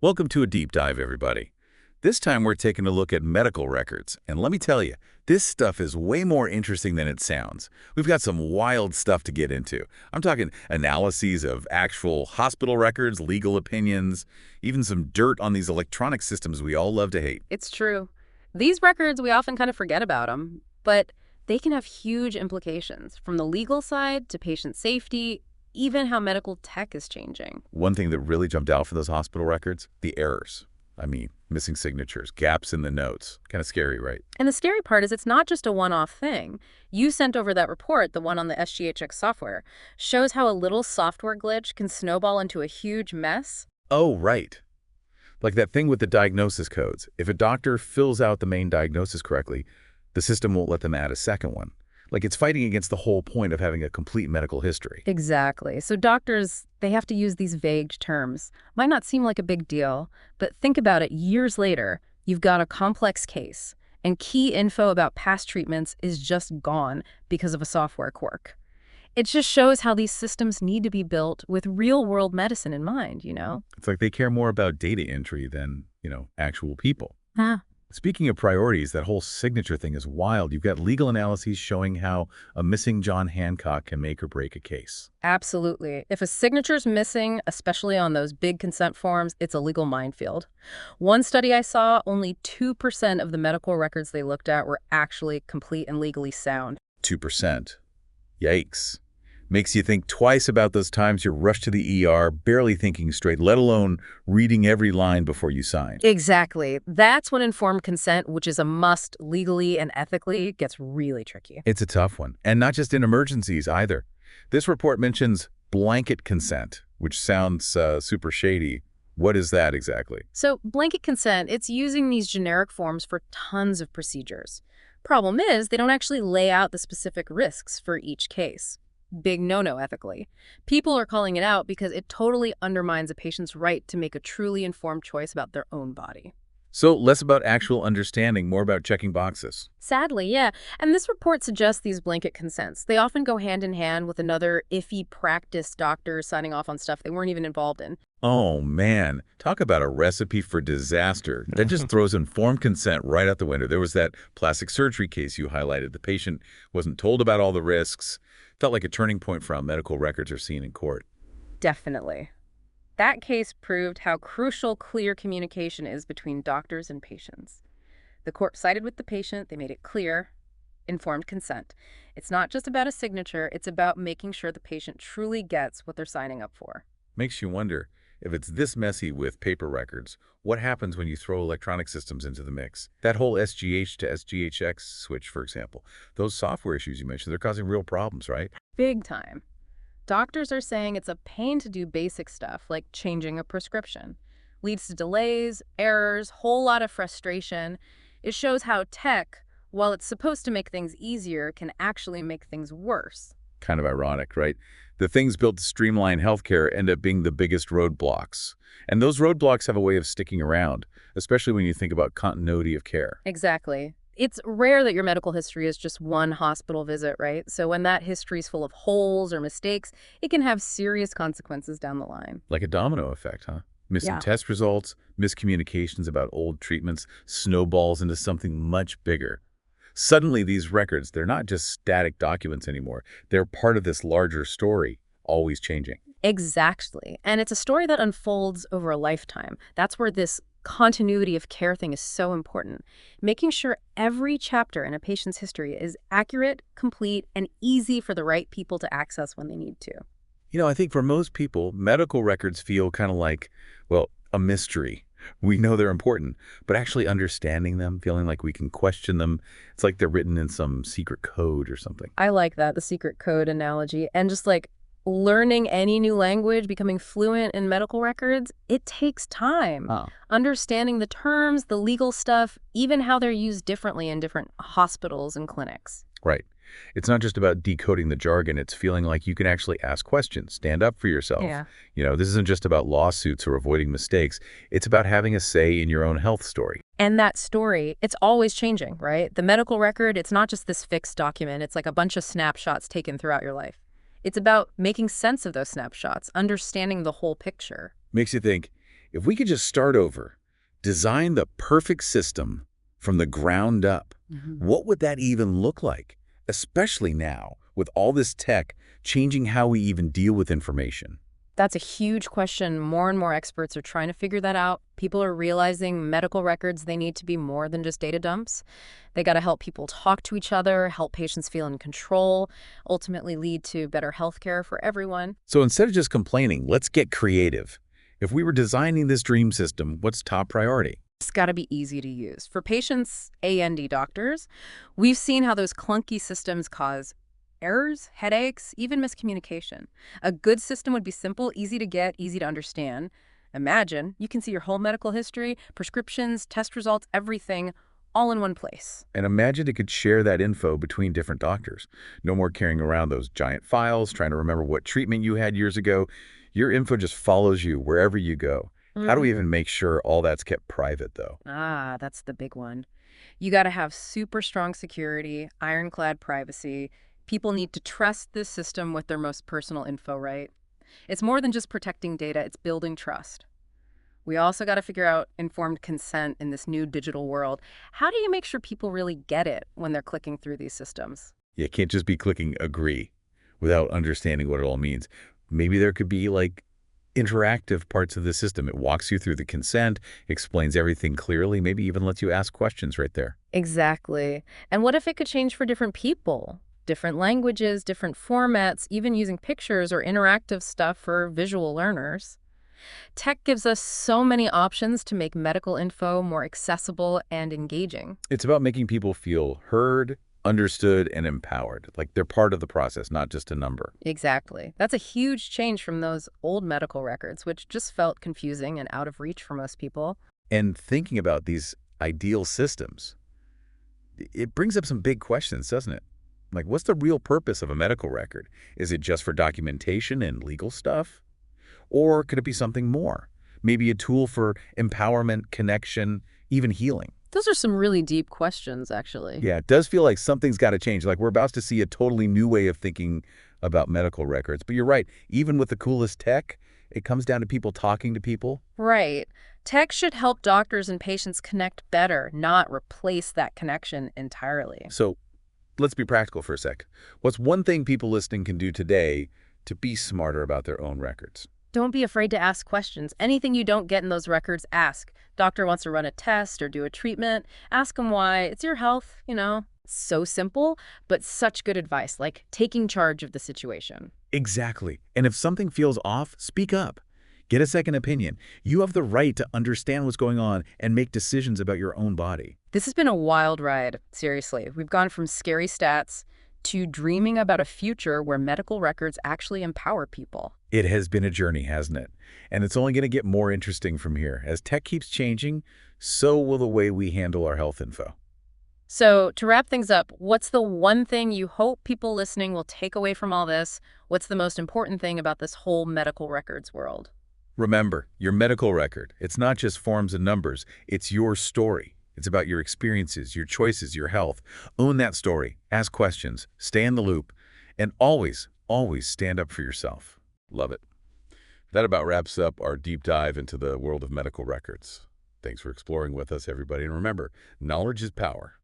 Welcome to a deep dive, everybody. This time we're taking a look at medical records, and let me tell you, this stuff is way more interesting than it sounds. We've got some wild stuff to get into. I'm talking analyses of actual hospital records, legal opinions, even some dirt on these electronic systems we all love to hate. It's true. These records, we often kind of forget about them, but they can have huge implications from the legal side to patient safety, even how medical tech is changing. One thing that really jumped out for those hospital records, the errors. Missing signatures, gaps in the notes. Kind of scary, right? And the scary part is it's not just a one-off thing. You sent over that report, the one on the SGHX software, shows how a little software glitch can snowball into a huge mess. Oh, right. Like that thing with the diagnosis codes. If a doctor fills out the main diagnosis correctly, the system won't let them add a second one. Like it's fighting against the whole point of having a complete medical history. Exactly. So doctors, they have to use these vague terms. Might not seem like a big deal, but think about it. Years later, you've got a complex case, and key info about past treatments is just gone because of a software quirk. It just shows how these systems need to be built with real-world medicine in mind, you know? It's like they care more about data entry than, actual people. Huh. Speaking of priorities, that whole signature thing is wild. You've got legal analyses showing how a missing John Hancock can make or break a case. Absolutely. If a signature's missing, especially on those big consent forms, it's a legal minefield. One study I saw, only 2% of the medical records they looked at were actually complete and legally sound. 2%. Yikes. Makes you think twice about those times you rush to the ER, barely thinking straight, let alone reading every line before you sign. Exactly. That's when informed consent, which is a must legally and ethically, gets really tricky. It's a tough one, and not just in emergencies either. This report mentions blanket consent, which sounds super shady. What is that exactly? So blanket consent, it's using these generic forms for tons of procedures. Problem is, they don't actually lay out the specific risks for each case. Big no-no ethically. People are calling it out because it totally undermines a patient's right to make a truly informed choice about their own body. So less about actual understanding, more about checking boxes. Sadly, yeah. And this report suggests these blanket consents. They often go hand in hand with another iffy practice doctor signing off on stuff they weren't even involved in. Oh, man. Talk about a recipe for disaster. That just throws informed consent right out the window. There was that plastic surgery case you highlighted. The patient wasn't told about all the risks. Felt like a turning point for how medical records are seen in court. Definitely. That case proved how crucial clear communication is between doctors and patients. The court sided with the patient. They made it clear, informed consent. It's not just about a signature. It's about making sure the patient truly gets what they're signing up for. Makes you wonder, if it's this messy with paper records, what happens when you throw electronic systems into the mix? That whole SGH to SGHX switch, for example, those software issues you mentioned, they're causing real problems, right? Big time. Doctors are saying it's a pain to do basic stuff like changing a prescription. Leads to delays, errors, whole lot of frustration. It shows how tech, while it's supposed to make things easier, can actually make things worse. Kind of ironic, right? The things built to streamline healthcare end up being the biggest roadblocks. And those roadblocks have a way of sticking around, especially when you think about continuity of care. Exactly. It's rare that your medical history is just one hospital visit, right? So when that history is full of holes or mistakes, it can have serious consequences down the line. Like a domino effect, huh? Missing Yeah. test results, miscommunications about old treatments, snowballs into something much bigger. Suddenly, these records, they're not just static documents anymore. They're part of this larger story, always changing. Exactly. And it's a story that unfolds over a lifetime. That's where this continuity of care thing is so important. Making sure every chapter in a patient's history is accurate, complete, and easy for the right people to access when they need to. I think for most people, medical records feel kind of like, well, a mystery. We know they're important, but actually understanding them, feeling like we can question them, it's like they're written in some secret code or something. I like that, the secret code analogy. And just like learning any new language, becoming fluent in medical records, it takes time. Oh. Understanding the terms, the legal stuff, even how they're used differently in different hospitals and clinics. Right. It's not just about decoding the jargon. It's feeling like you can actually ask questions, stand up for yourself. Yeah. This isn't just about lawsuits or avoiding mistakes. It's about having a say in your own health story. And that story, it's always changing, right? The medical record, it's not just this fixed document. It's like a bunch of snapshots taken throughout your life. It's about making sense of those snapshots, understanding the whole picture. Makes you think, If we could just start over, design the perfect system from the ground up, what would that even look like? Especially now, with all this tech changing how we even deal with information. That's a huge question. More and more experts are trying to figure that out. People are realizing medical records, they need to be more than just data dumps. They got to help people talk to each other, help patients feel in control, ultimately lead to better healthcare for everyone. So instead of just complaining, let's get creative. If we were designing this dream system, what's top priority? It's got to be easy to use. For patients and doctors, we've seen how those clunky systems cause errors, headaches, even miscommunication. A good system would be simple, easy to get, easy to understand. Imagine you can see your whole medical history, prescriptions, test results, everything, all in one place. And imagine it could share that info between different doctors. No more carrying around those giant files, trying to remember what treatment you had years ago. Your info just follows you wherever you go. How do we even make sure all that's kept private, though? That's the big one. You got to have super strong security, ironclad privacy. People need to trust this system with their most personal info, right? It's more than just protecting data, it's building trust. We also got to figure out informed consent in this new digital world. How do you make sure people really get it when they're clicking through these systems? You can't just be clicking agree without understanding what it all means. Maybe there could be, like, interactive parts of the system. It walks you through the consent, explains everything clearly, maybe even lets you ask questions right there. Exactly. And what if it could change for different people? Different languages, different formats, even using pictures or interactive stuff for visual learners. Tech gives us so many options to make medical info more accessible and engaging. It's about making people feel heard, understood, and empowered, like they're part of the process, not just a number. Exactly. That's a huge change from those old medical records, which just felt confusing and out of reach for most people. And thinking about these ideal systems, it brings up some big questions, doesn't it? Like, what's the real purpose of a medical record? Is it just for documentation and legal stuff? Or could it be something more? Maybe a tool for empowerment, connection, even healing? Those are some really deep questions, actually. Yeah, it does feel like something's got to change. Like we're about to see a totally new way of thinking about medical records. But you're right, even with the coolest tech, it comes down to people talking to people. Right. Tech should help doctors and patients connect better, not replace that connection entirely. So let's be practical for a sec. What's one thing people listening can do today to be smarter about their own records? Don't be afraid to ask questions. Anything you don't get in those records, ask. Doctor wants to run a test or do a treatment, ask them why. It's your health. So simple, but such good advice, like taking charge of the situation. Exactly. And if something feels off, speak up. Get a second opinion. You have the right to understand what's going on and make decisions about your own body. This has been a wild ride, seriously. We've gone from scary stats to dreaming about a future where medical records actually empower people. It has been a journey, hasn't it? And it's only going to get more interesting from here. As tech keeps changing, so will the way we handle our health info. So to wrap things up, what's the one thing you hope people listening will take away from all this? What's the most important thing about this whole medical records world? Remember, your medical record, it's not just forms and numbers. It's your story. It's about your experiences, your choices, your health. Own that story. Ask questions. Stay in the loop. And always, always stand up for yourself. Love it. That about wraps up our deep dive into the world of medical records. Thanks for exploring with us, everybody. And remember, knowledge is power.